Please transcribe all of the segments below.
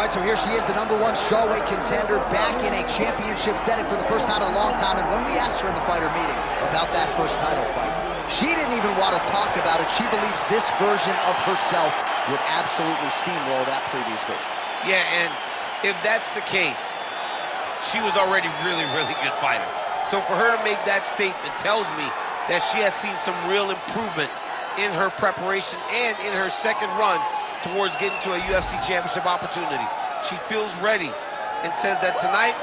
All right, so here she is, the #1 strawweight contender, back in a championship setting for the first time in a long time. And when we asked her in the fighter meeting about that first title fight, she didn't even want to talk about it. She believes this version of herself would absolutely steamroll that previous version. Yeah, and if that's the case, she was already really good fighter. So for her to make that statement tells me that she has seen some real improvement in her preparation and in her second run towards getting to a UFC championship opportunity. She feels ready and says that tonight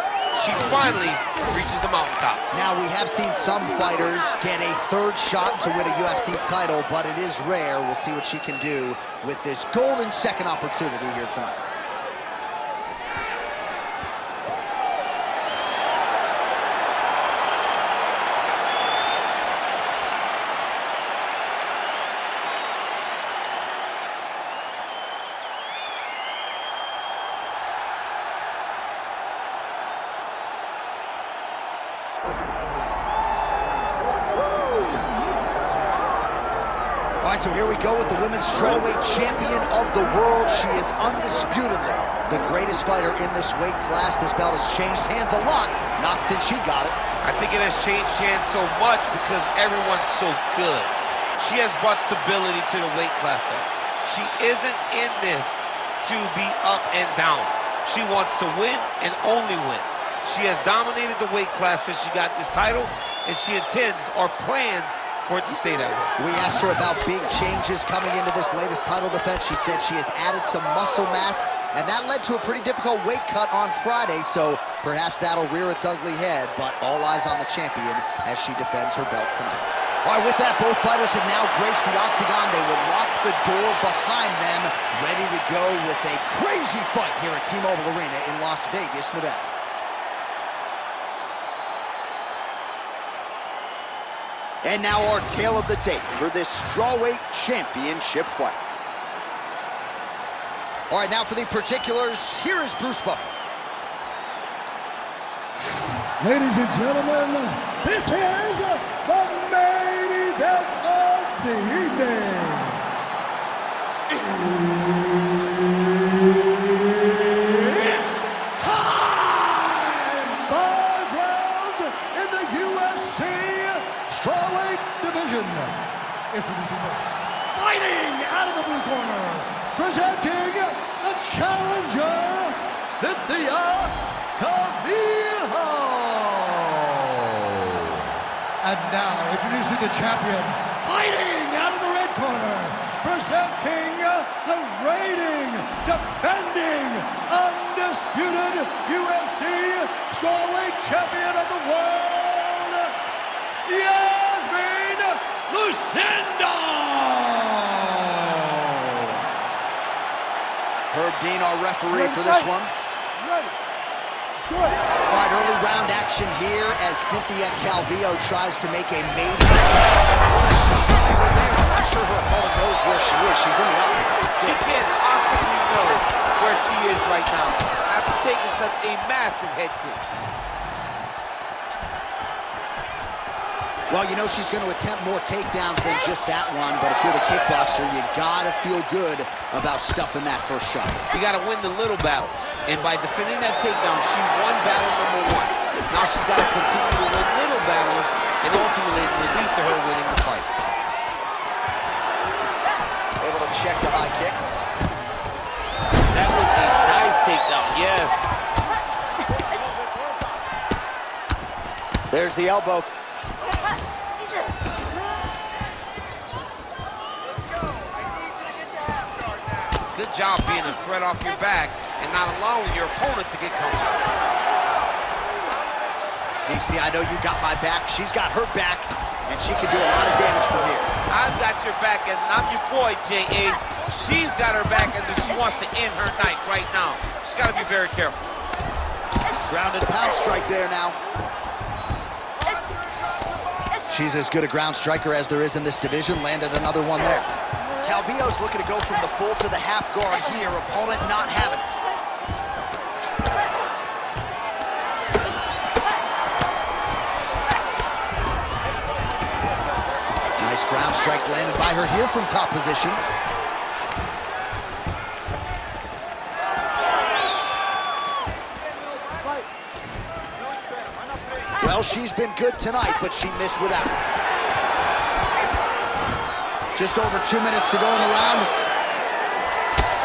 she finally reaches the mountaintop. Now, we have seen some fighters get a third shot to win a UFC title, but it is rare. We'll see what she can do with this golden second opportunity here tonight. All right, so here we go with the women's strawweight champion of the world. She is undisputedly the greatest fighter in this weight class. This belt has changed hands a lot, not since she got it. I think it has changed hands so much because everyone's so good. She has brought stability to the weight class, though. She isn't in this to be up and down. She wants to win and only win. She has dominated the weight class since she got this title, and she intends or plans for it to stay that way. We asked her about big changes coming into this latest title defense. She said she has added some muscle mass, and that led to a pretty difficult weight cut on Friday, so perhaps that'll rear its ugly head, but all eyes on the champion as she defends her belt tonight. All right, with that, both fighters have now graced the octagon. They will lock the door behind them, ready to go with a crazy fight here at T-Mobile Arena in Las Vegas, Nevada. And now our tale of the tape for this strawweight championship fight. All right, now for the particulars, here is Bruce Buffer. Ladies and gentlemen, this is the main event of the evening. It's time! 5 rounds in the UFC strawweight division. Introducing first, fighting out of the blue corner, presenting the challenger, Cynthia Calvillo. And now, introducing the champion, fighting out of the red corner, presenting the reigning, defending, undisputed UFC strawweight champion of the world, Iasmin Lucindo! Herb Dean, our referee for this one. All right, early round action here as Cynthia Calvillo tries to make a major. I'm not sure her opponent knows where she is. She's in the octagon. She can't possibly know where she is right now after taking such a massive head kick. Well, you know she's going to attempt more takedowns than just that one, but if you're the kickboxer, you gotta feel good about stuffing that first shot. You gotta win the little battles, and by defending that takedown, she won battle #1. Now she's gotta continue to win little battles, and ultimately it will lead to her winning the fight. Able to check the high kick. That was a nice takedown, yes. There's the elbow. Good job being a threat off your back and not allowing your opponent to get comfortable. DC, I know you got my back. She's got her back, and she can do a lot of damage from here. I've got your back as I'm your boy, J.A. She's got her back as if she wants to end her night right now. She's got to be very careful. Ground and pound strike there now. She's as good a ground striker as there is in this division. Landed another one there. Calvillo's looking to go from the full to the half guard here. Opponent not having it. Nice ground strikes landed by her here from top position. Well, she's been good tonight, but she missed without. Just over 2 minutes to go in the round.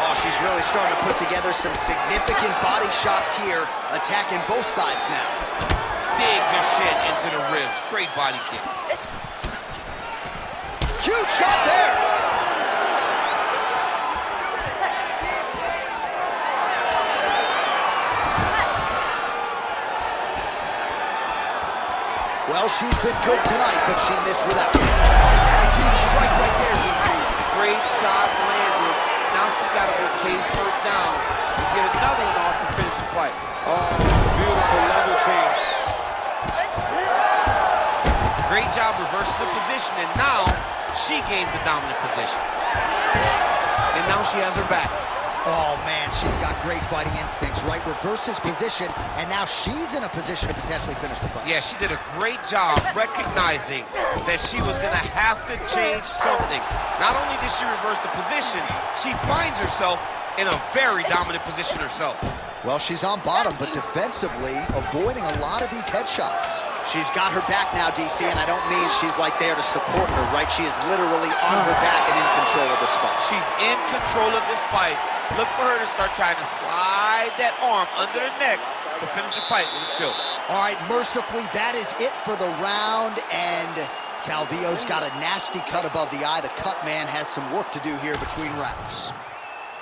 Oh, she's really starting to put together some significant body shots here, attacking both sides now. Digs her shin into the ribs. Great body kick. Huge shot there. Well, she's been good tonight, but she missed without. Oh, she's got a huge strike right there, CC. Great shot landed. Now she's got to go chase her down to get another one off to finish the fight. Oh, beautiful level change. Great job reversing the position, and now she gains the dominant position. And now she has her back. Oh, man, she's got great fighting instincts, right? Reverses position, and now she's in a position to potentially finish the fight. Yeah, she did a great job recognizing that she was going to have to change something. Not only did she reverse the position, she finds herself in a very dominant position herself. Well, she's on bottom, but defensively avoiding a lot of these headshots. She's got her back now, DC, and I don't mean she's like there to support her, right? She is literally on her back and in control of this fight. She's in control of this fight. Look for her to start trying to slide that arm under the neck to finish the fight with a choke. All right, mercifully, that is it for the round, and Calvillo's got a nasty cut above the eye. The cut man has some work to do here between rounds.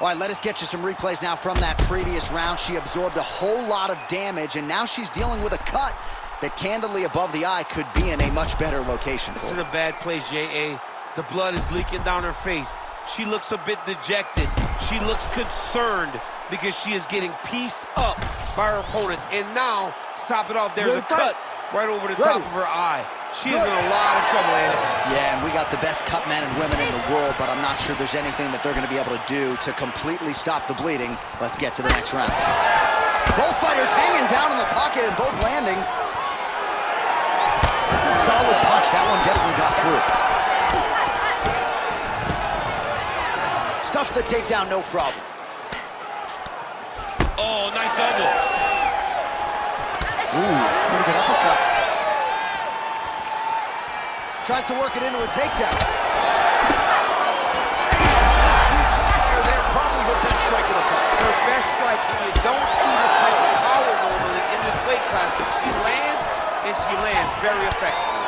All right, let us get you some replays now from that previous round. She absorbed a whole lot of damage, and now she's dealing with a cut that candidly above the eye could be in a much better location for her. It's in a bad place, J.A. The blood is leaking down her face. She looks a bit dejected. She looks concerned because she is getting pieced up by her opponent. And now, to top it off, there's a cut right over the top of her eye. She is in a lot of trouble, Andy. Yeah, and we got the best cut men and women in the world, but I'm not sure there's anything that they're going to be able to do to completely stop the bleeding. Let's get to the next round. Both fighters hanging down in the pocket and both landing. That's a solid punch. That one definitely got through. Stuffs the takedown, no problem. Oh, nice elbow. Ooh, pretty good uppercut. Tries to work it into a takedown. Huge fire there, probably her best strike of the fight. Her best strike, and you don't see this type of power normally in this weight class, but she lands, and she lands very effectively.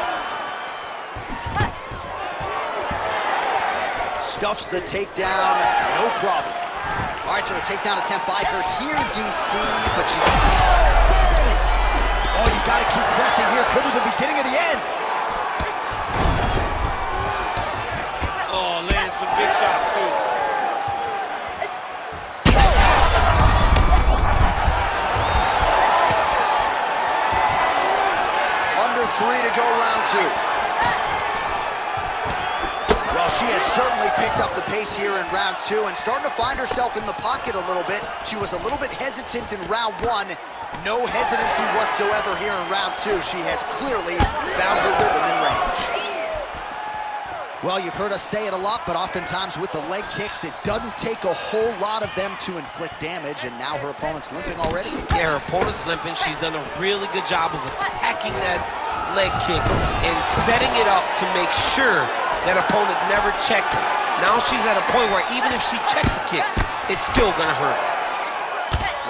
Stuffs the takedown, no problem. All right, so a takedown attempt by her here, DC, but she's... Oh, you gotta keep pressing here. Could be the beginning of the end. Oh, landing some big shots, too. Under 3 to go, round 2. Well, she has certainly picked up the pace here in round 2 and starting to find herself in the pocket a little bit. She was a little bit hesitant in round 1. No hesitancy whatsoever here in round 2. She has clearly found her rhythm in range. Well, you've heard us say it a lot, but oftentimes with the leg kicks, it doesn't take a whole lot of them to inflict damage, and now her opponent's limping already. Yeah, her opponent's limping. She's done a really good job of attacking that leg kick and setting it up to make sure that opponent never checks it. Now she's at a point where even if she checks a kick, it's still gonna hurt.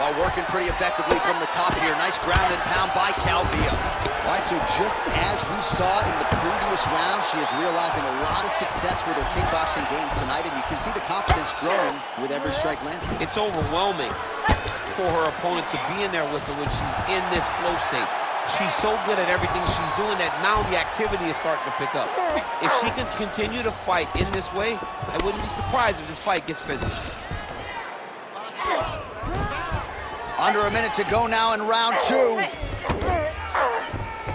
Well, working pretty effectively from the top here. Nice ground and pound by Calvillo. All right, so just as we saw in the previous round, she is realizing a lot of success with her kickboxing game tonight, and you can see the confidence growing with every strike landed. It's overwhelming for her opponent to be in there with her when she's in this flow state. She's so good at everything she's doing that now the activity is starting to pick up. If she can continue to fight in this way, I wouldn't be surprised if this fight gets finished. Under a minute to go now in round 2.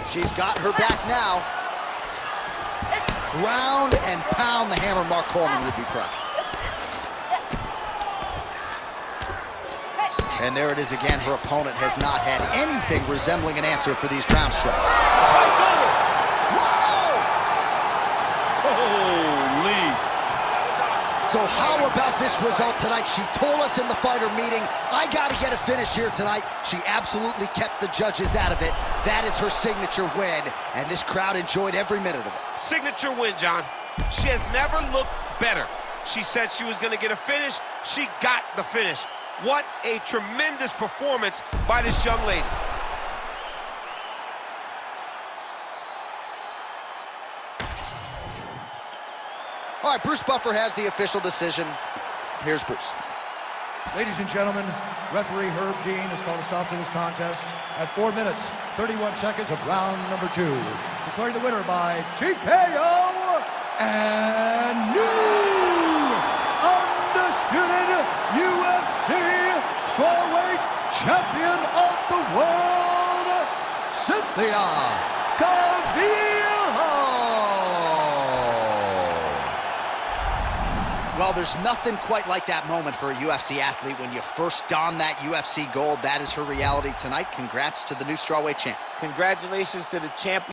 She's got her back now. Ground and pound, the hammer. Mark Coleman would be proud. And there it is again. Her opponent has not had anything resembling an answer for these ground strikes. Fight's over. Whoa! Holy. So how about this result tonight? She told us in the fighter meeting, I got to get a finish here tonight. She absolutely kept the judges out of it. That is her signature win, and this crowd enjoyed every minute of it. Signature win, John. She has never looked better. She said she was going to get a finish. She got the finish. What a tremendous performance by this young lady. All right, Bruce Buffer has the official decision. Here's Bruce. Ladies and gentlemen, referee Herb Dean has called a stop to this contest at 4 minutes, 31 seconds of round number 2. Declaring the winner by TKO and new undisputed UFC strawweight champion of the world, Cynthia Calvillo. Well, there's nothing quite like that moment for a UFC athlete when you first don that UFC gold. That is her reality tonight. Congrats to the new strawweight champ. Congratulations to the champion.